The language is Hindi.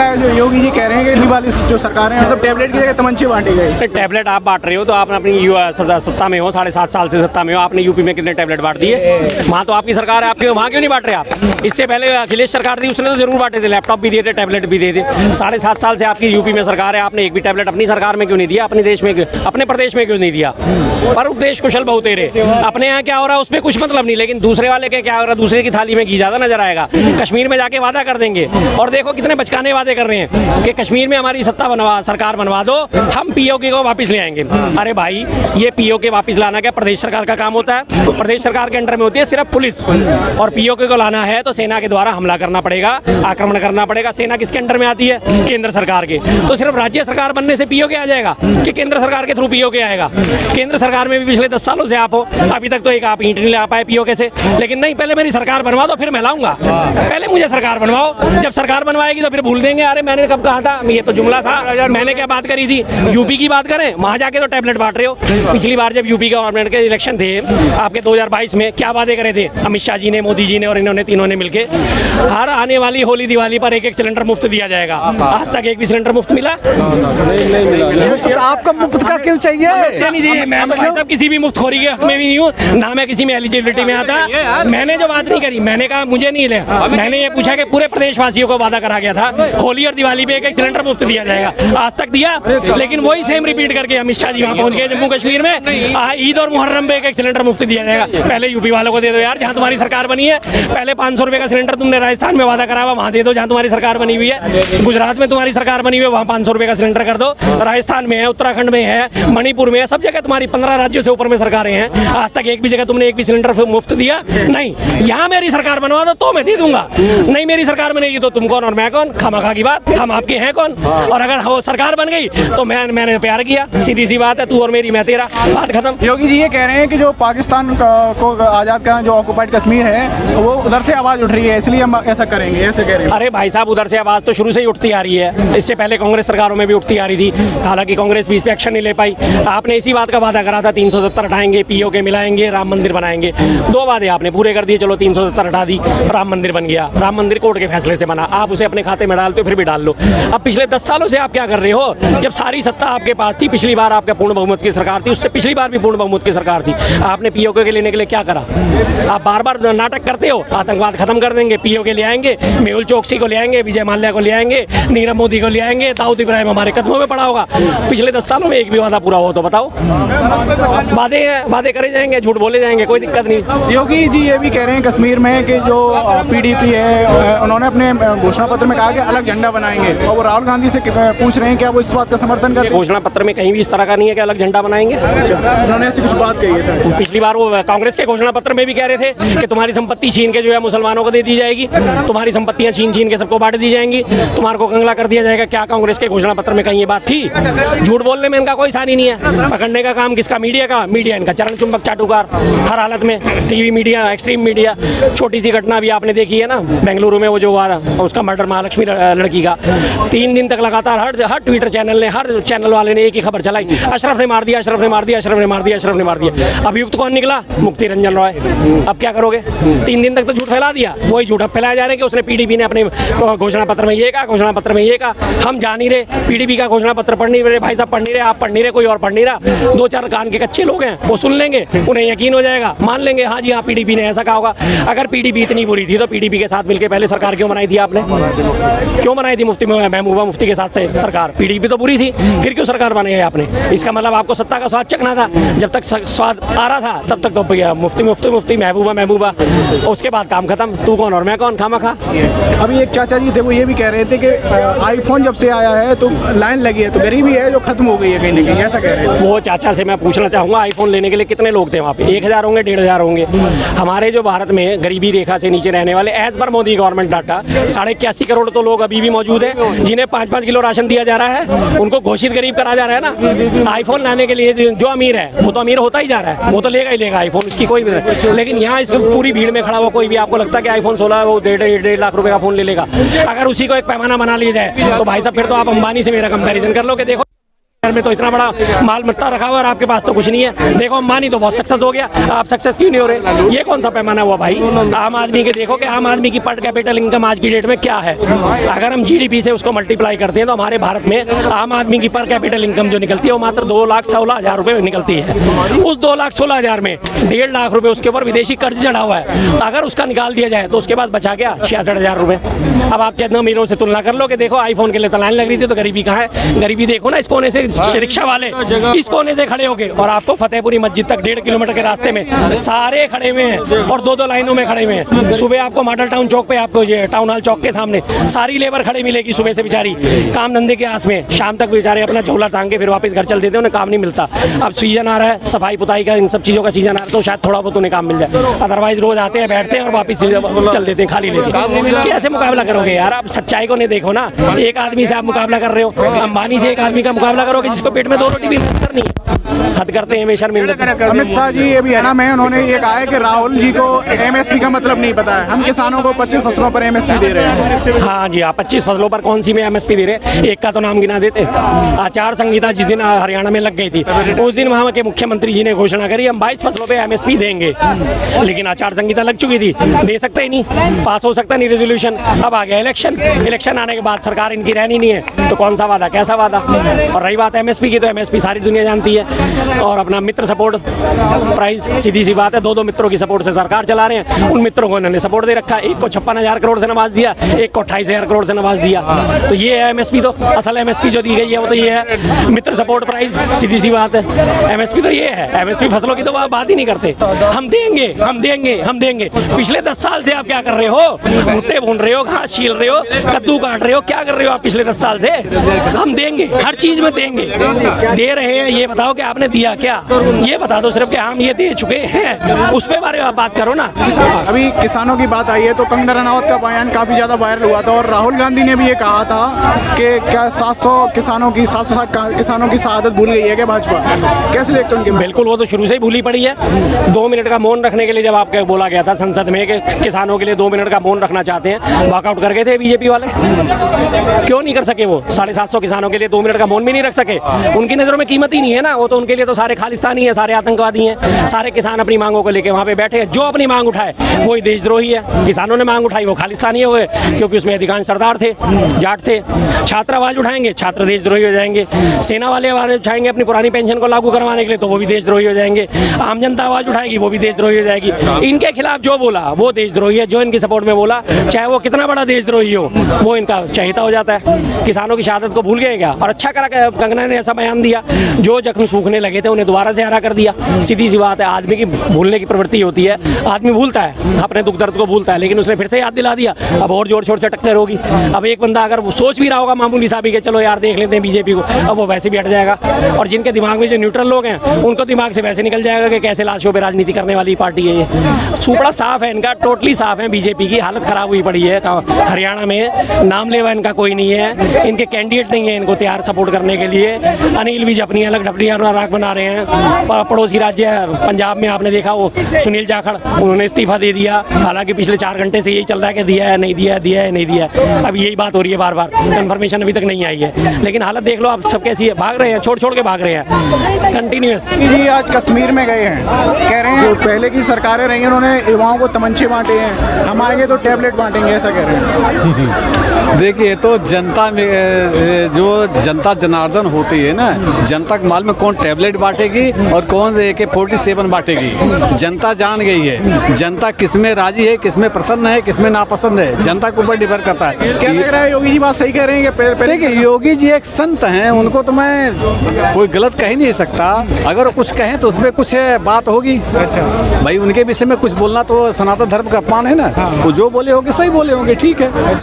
रहा है जो योगी जी कह रहे हैं कि दिवाली जो सरकार है मतलब टैबलेट की जगह तमंचे बांटी गई। टैबलेट आप बांट रहे हो तो आपने अपनी सत्ता में हो, 7.5 साल से सत्ता में हो, आपने यूपी में कितने टैबलेट बांट दिए? वहाँ तो आपकी सरकार है, आपके वहाँ क्यों नहीं बांट रहे आप? इससे पहले अखिलेश सरकार थी, उसने तो जरूर बांटे थे, लैपटॉप भी दिए थे, टैबलेट भी दिए थे। 7.5 साल से आपकी यूपी में सरकार है, आपने एक भी टैबलेट अपनी सरकार में क्यों नहीं दिया? अपने देश में, अपने प्रदेश में क्यों नहीं दिया? पर उपदेश कुशल बहुत तेरे, अपने यहाँ क्या हो रहा है उसमें कुछ मतलब नहीं, लेकिन दूसरे वाले के क्या हो रहा है, दूसरे की थाली में घी ज्यादा नजर आएगा। कश्मीर में जाके वादा कर देंगे और देखो कितने बचकाने वादे कर रहे हैं कि कश्मीर में हमारी सरकार बनवा दो, हम पीओके को वापस ले आएंगे। अरे भाई, ये पीओके वापस लाना क्या प्रदेश सरकार का काम होता है? प्रदेश सरकार के अंडर में होती है सिर्फ पुलिस, और पीओके को लाना है तो सेना के द्वारा हमला करना पड़ेगा, आक्रमण करना पड़ेगा। सेना किसके अंडर में आती है? केंद्र सरकार के। तो सिर्फ राज्य सरकार बनने से पीओके आ जाएगा कि केंद्र सरकार के थ्रू पीओके आएगा? केंद्र सरकार में भी पिछले 10 सालों से आप हो, अभी तक तो एक आप ईंट नहीं ला पाए पीओके से। लेकिन नहीं, पहले मेरी सरकार बनवा दो फिर मैं लाऊंगा, पहले मुझे सरकार बनवाओ। जब सरकार बनवाएगी तो फिर भूल देंगे, अरे मैंने कब कहा था, ये तो जुमला था, मैंने क्या बात करी थी। यूपी की बात करें, वहां जाके तो टैबलेट बांट रहे हो। पिछली बार जब यूपी गवर्नमेंट के इलेक्शन थे आपके 2022 में, क्या वादे करे थे अमित शाह जी ने, मोदी जी ने और इन्होंने तीनों ने मिलके? हर आने वाली होली दिवाली पर एक सिलेंडर मुफ्त दिया जाएगा। आज तक एक भी सिलेंडर मुफ्त मिला? नहीं। आपको मुफ्त का क्यों चाहिए? नहीं चाहिए। मैं तो भाई साहब किसी भी मुफ्तखोरी के हक में भी नहीं हूँ, ना मैं किसी में एलिजिबिलिटी में आता। मैंने जो बात नहीं करी, मैंने कहा मुझे नहीं ले, मैंने ये पूछा कि पूरे प्रदेशवासियों को वादा करा गया था होली और दिवाली पे एक सिलेंडर मुफ्त दिया जाएगा। आज तक दिया? लेकिन वही सेम रिपीट करके अमित शाह जी वहाँ पहुंच गए जम्मू कश्मीर में, ईद और मुहर्रम पे एक सिलेंडर मुफ्त दिया जाएगा। पहले यूपी वालों को दे दो यार, जहाँ तुम्हारी सरकार बनी है। पहले 500 रुपए का सिलेंडर तुमने राजस्थान में वादा करा हुआ, वहाँ दे दो जहाँ तुम्हारी सरकार बनी हुई है। गुजरात में तुम्हारी सरकार बनी हुई है, वहाँ 500 रुपए का सिलेंडर कर दो। राजस्थान में है, उत्तराखंड में है, मणिपुर में है, सब जगह तुम्हारी 15 राज्यों से ऊपर में सरकारें हैं। आज तक एक भी जगह तुमने एक भी सिलेंडर मुफ्त दिया नहीं। यहाँ मेरी सरकार बनवा दो तो मैं दे दूंगा, नहीं मेरी सरकार बनेगी तो तुम कौन और मैं कौन? खामखा की बात, हम आपके हैं कौन? और अगर वो सरकार बन गई तो मैंने प्यार किया, सीधी सी बात है, तू और मेरी मैं तेरा, बात खत्म। योगी जी ये कह रहे हैं कि जो पाकिस्तान को आजाद करना, जो ऑक्युपाइड कश्मीर है, वो उधर से आवाज उठ रही है, इसलिए हम ऐसा करेंगे, ऐसे कह रहे हैं। अरे भाई साहब, उधर से आवाज तो शुरू से ही उठती आ रही है, इससे पहले कांग्रेस सरकारों में भी उठती आ रही थी, हालांकि कांग्रेस भी इस पे एक्शन नहीं ले पाई। आपने इसी बात का वादा करा था 370 हटाएंगे, पीओके मिलाएंगे, राम मंदिर बनाएंगे। 2 वादे आपने पूरे कर दिए, चलो 370 हटा दी, राम मंदिर बन गया। राम मंदिर कोर्ट के फैसले से बना, आप उसे अपने खाते में डालते हो फिर भी डाल लो। अब पिछले 10 सालों से आप क्या कर रहे हो? जब सारी सत्ता आपके पास थी, पिछली बार आपका पूर्ण बहुमत की सरकार थी, उससे पिछली बार भी पूर्ण बहुमत की सरकार थी, आपने पीओके के लेने के लिए क्या करा? आप बार बार नाटक करते हो, आतंकवाद खत्म कर देंगे, पीओके ले आएंगे, मेहुल चोकसी को ले आएंगे, विजय माल्या को ले आएंगे, नीरव मोदी को ले आएंगे, दाऊद इब्राहिम हमारे कदमों में पड़ा होगा। पिछले 10 सालों में एक भी वादा पूरा हो तो बताओ? वादे करे जाएंगे, झूठ बोले जाएंगे, कोई दिक्कत नहीं। योगी जी ये भी कह रहे हैं कश्मीर में कि जो पीडीपी है, उन्होंने अपने घोषणा पत्र में कहा कि अलग झंडा बनाएंगे, और वो राहुल गांधी से पूछ रहे हैं क्या वो इस बात का समर्थन करते हैं? घोषणा पत्र में कहीं भी इस तरह का नहीं है कि अलग झंडा बनाएंगे। उन्होंने ऐसी कुछ बात कही है सर? पिछली बार वो कांग्रेस के घोषणा पत्र में भी कह रहे थे कि तुम्हारी संपत्ति छीन के जो है मुसलमानों को दे दी जाएगी, तुम्हारी संपत्तियां छीन के सबको बांट दी जाएंगी, तुम्हारे को कंगला कर दिया जाएगा। क्या कांग्रेस के घोषणा पत्र में कहीं ये बात थी? झूठ बोलने में इनका कोई सानी नहीं है। पकड़ने का काम किसका? मीडिया का। मीडिया इनका चरण चुंबक चाटुकार हर हालत में, टीवी मीडिया, एक्सट्रीम मीडिया। छोटी सी घटना भी आपने देखी है ना, बेंगलुरु में वो जो हुआ उसका मर्डर, महालक्ष्मी लड़की का, 3 दिन तक लगातार हर ट्विटर चैनल ने, हर चैनल वाले ने एक ही खबर चलाई, अशरफ ने मार दिया, अशरफ ने मार दिया, अशरफ ने मार दिया, अशरफ ने मार दिया। अभियुक्त कौन निकला? मुक्ति रंजन रॉय। अब क्या करोगे? 3 दिन तक तो झूठ फैला दिया, वही झूठ अब फैलाया जा रहा है कि उसने पीडीपी ने अपने घोषणा पत्र में ये कहा, घोषणा पत्र में ये कहा। हम जान नहीं रहे, पीडीपी का घोषणा पत्र पढ़ नहीं रहे भाई साहब, पढ़ नहीं रहे, आप पढ़ नहीं रहे, कोई और पढ़ नहीं रहा। 2-4 कान के कच्चे लोग हैं, वो सुन लेंगे, उन्हें यकीन हो जाएगा, मान लेंगे हाँ जी हाँ पीडीपी ने ऐसा कहा होगा। अगर पीडीपी इतनी बुरी थी तो पीडीपी के साथ मिलकर पहले सरकार क्यों बनाई थी आपने? क्यों बनाई थी मुफ्ती महबूबा मुफ्ती के साथ से सरकार? पीडीपी तो बुरी थी, फिर क्यों सरकार बनाई है आपने? इसका मतलब आपको सत्ता का स्वाद चखना था। जब तक स्वाद आ रहा था तब तक तो मुफ्ती महबूबा, उसके बाद काम खत्म। तू कौन और मैं कौन, खामखा। अभी एक चाचा जी थे, वो ये भी कह रहे थे कि आईफोन जब से आया है तो लाइन लगी है, तो गरीबी है जो खत्म हो गई है कहीं ना कहीं, ऐसा कह रहे थे। वो चाचा से मैं पूछना चाहूँगा, आईफोन लेने के लिए कितने लोग थे वहाँ पे? 1000 होंगे, 1500 होंगे। हमारे जो भारत में गरीबी रेखा से नीचे रहने वाले, as per Modi government data, 81.5 crore तो लोग अभी भी मौजूद हैं जिन्हें 5-5 किलो राशन दिया जा रहा है, उनको घोषित गरीब करा जा रहा है ना। आईफोन लाने के लिए जो अमीर है वो तो अमीर होता ही जा रहा है, वो तो लेगा ही लेगा आईफोन, उसकी कोई भी नहीं। लेकिन यहाँ इस पूरी भीड़ में खड़ा हुआ कोई भी आपको लगता है कि आईफोन 16 वो 1.5 लाख रुपए का फोन ले लेगा? अगर उसी को एक पैमाना बना लिया जाए तो भाई साहब फिर तो आप अंबानी से मेरा कंपैरिजन कर लो कि देखो में तो इतना बड़ा माल मत्ता रखा हुआ और आपके पास तो कुछ नहीं है। देखो अंबानी तो बहुत सक्सेस हो गया, आप सक्सेस क्यों नहीं हो रहे? ये कौन सा पैमाना हुआ भाई? आम आदमी के देखो कि आम आदमी की पर कैपिटल इनकम आज की डेट में क्या है। अगर हम जीडीपी से उसको मल्टीप्लाई करते हैं तो हमारे भारत में आम आदमी की पर कैपिटल इनकम जो निकलती है वो मात्र 2,16,000 रुपये में निकलती है। उस 2,16,000 में 1.5 लाख रुपए उसके ऊपर विदेशी कर्ज चढ़ा हुआ है। तो अगर उसका निकाल दिया जाए तो उसके पास बचा गया 66,000 रुपये। अब आप चंद अमीरों से तुलना कर लो कि देखो आईफोन के लिए तो लाइन लग रही थी, तो गरीबी कहाँ है? गरीबी देखो ना, इस कोने से रिक्शा वाले इस कोने से खड़े होके, और आपको फतेहपुरी मस्जिद तक 1.5 किलोमीटर के रास्ते में सारे खड़े हुए हैं और 2-2 लाइनों में खड़े हुए हैं। सुबह आपको मॉडल टाउन चौक पे, आपको ये टाउन हॉल चौक के सामने सारी लेबर खड़ी मिलेगी सुबह से बेचारी काम धंधे के आस में। शाम तक बेचारे अपना झोला टांग के फिर वापस घर चल देते हैं, उन्हें काम नहीं मिलता। अब सीजन आ रहा है सफाई पुताई का, इन सब चीज़ों का सीजन आ रहा है तो शायद थोड़ा बहुत उन्हें काम मिल जाए, अदरवाइज रोज आते हैं बैठते हैं और वापस चल देते हैं खाली लेके। कैसे मुकाबला करोगे यार? आप सच्चाई को नहीं देखो ना। एक आदमी से आप मुकाबला कर रहे हो, अंबानी से एक आदमी का मुकाबला करोगे जिसको पेट में 2 रोटी भी असर नहीं। हद करते हैं बेशर्मिंदगी। अमित शाह जी अभी हरियाणा में उन्होंने ये कहा है कि राहुल जी को एमएसपी का मतलब नहीं पता है, हम किसानों को 25 फसलों पर एमएसपी दे रहे हैं। हाँ जी, आप 25 फसलों पर कौन सी में एमएसपी दे रहे? एक का तो नाम गिना देते। आचार संहिता जिस दिन हरियाणा में लग गई थी उस दिन वहाँ के मुख्यमंत्री जी ने घोषणा करी हम 22 फसलों पे एमएसपी देंगे, लेकिन आचार संहिता लग चुकी थी, दे सकते ही नहीं, पास हो सकता नहीं रेजोल्यूशन। अब आ गया इलेक्शन आने के बाद सरकार इनकी रहनी नहीं है तो कौन सा वादा, कैसा वादा? और रही बात एमएसपी की, तो एमएसपी सारी दुनिया जानती है। और अपना मित्र सपोर्ट प्राइस, सीधी सी बात है, 2-2 मित्रों की सपोर्ट से सरकार चला रहे हैं। उन मित्रों को इन्होंने सपोर्ट दे रखा है, एक को 56,000 करोड़ से नवाज दिया, एक को 28,000 करोड़ से नवाज दिया। तो ये है एमएसपी। तो असल एमएसपी जो दी गई है वो तो ये है, मित्र सपोर्ट प्राइस, सीधी सी बात है। एमएसपी तो ये है, एमएसपी फसलों की तो बात ही नहीं करते। हम देंगे हम देंगे हम देंगे। पिछले 10 साल से आप क्या कर रहे हो? भुट्टे भून रहे हो, घास छील रहे हो, कद्दू काट रहे हो, क्या कर रहे हो आप पिछले 10 साल से? हम देंगे, हर चीज में देंगे, दे रहे हैं। ये बताओ कि आपने दिया क्या? ये बता दो सिर्फ कि हम ये दे चुके हैं, उस पे बारे में आप बात करो ना। अभी किसानों की बात आई है तो कंगना रनावत का बयान काफी ज्यादा वायरल हुआ था और राहुल गांधी ने भी ये कहा था कि क्या 700 किसानों की शहादत भूल गई है क्या भाजपा? कैसे देखते हो उनकी? बिल्कुल, वो तो शुरू से ही भूली पड़ी है। 2 मिनट का मौन रखने के लिए जब आपको बोला गया था संसद में कि किसानों के लिए 2 मिनट का मौन रखना चाहते हैं, वॉकआउट कर गए थे बीजेपी वाले। क्यों नहीं कर सके? वो 750 किसानों के लिए 2 मिनट का मौन भी नहीं रख सके। उनकी नजरों में कीमत ही नहीं है ना, वो तो उनके लिए तो सारे खालिस्तानी है, सारे आतंकवादी हैं। सारे किसान अपनी मांगों को लेकर वहाँ पे बैठे हैं, जो अपनी मांग उठाए वही देशद्रोही है। किसानों ने मांग उठाई वो खालिस्तानी हुए, क्योंकि उसमें अधिकांश सरदार थे, जाट थे। छात्र आवाज उठाएंगे, छात्र देशद्रोही हो जाएंगे। सेना वाले आवाज उठाएंगे अपनी पुरानी पेंशन को लागू करवाने के लिए, तो वो भी देशद्रोही हो जाएंगे। आम जनता आवाज उठाएगी, वो भी देशद्रोही हो जाएगी। इनके खिलाफ जो बोला वो देशद्रोही है, जो इनकी सपोर्ट में बोला चाहे वो कितना बड़ा देशद्रोही हो वो इनका चहेता हो जाता है। किसानों की शहादत को भूल गए क्या? और अच्छा करा कंगना ने ऐसा बयान दिया, जो जख्म सूखने लगे थे उन्हें दोबारा से हरा कर दिया। सीधी सी बात है, आदमी की भूलने की प्रवृत्ति होती है, आदमी भूलता है, अपने दुख दर्द को भूलता है, लेकिन उसने फिर से याद दिला दिया। अब और जोर शोर से टक्कर होगी। अब एक बंदा अगर वो सोच भी रहा होगा मामूली सा भी कि चलो यार देख लेते हैं बीजेपी को, अब वो वैसे भी हट जाएगा। और जिनके दिमाग में जो न्यूट्रल लोग हैं उनको दिमाग से वैसे निकल जाएगा कि कैसे लाशों पे राजनीति करने वाली पार्टी है ये। सुपड़ा साफ है इनका, टोटली साफ है। बीजेपी की हालत खराब हुई पड़ी है हरियाणा में, नाम लेवा इनका कोई नहीं है, इनके कैंडिडेट नहीं है इनको तैयार सपोर्ट करने के लिए। अनिल विज अपनी अलग ढपलियां राख बना रहे हैं। पड़ोसी राज्य पंजाब में आपने देखा वो सुनील जाखड़, उन्होंने इस्तीफा दे दिया। हालांकि पिछले 4 घंटे से यही चल रहा है कि दिया है नहीं दिया है, दिया है नहीं दिया है। अब यही बात हो रही है बार बार, कंफर्मेशन अभी तक नहीं आई है। लेकिन हालत देख लो आप सब कैसी है, भाग रहे हैं, छोड़ छोड़ के भाग रहे हैं कंटिन्यूअस। जी आज कश्मीर में गए हैं, कह रहे हैं जो पहले की सरकारें रही हैं उन्होंने युवाओं को तमंचे बांटे हैं, हम आएंगे तो टैबलेट बांटेंगे, ऐसा कह रहे हैं। देखिए तो जनता में जो जनता जनार्दन होती है ना, जनता के माल में कौन टैबलेट बांटेगी और कौन AK-47 बांटेगी, जनता जान गई है। जनता किसमें राजी है, किसमें प्रसन्न है, किसमें नापसंद है, जनता के ऊपर डिपेंड करता है। क्या लग रहा है योगी जी बात सही कह रहे हैं कि देखिए योगी जी एक संत हैं, उनको तो मैं कोई गलत कह ही नहीं सकता। अगर वो कुछ कहें तो उसमें कुछ बात होगी। अच्छा भाई उनके विषय में कुछ बोलना तो सनातन धर्म का अपमान है ना। वो जो बोले होंगे सही बोले होंगे, ठीक है।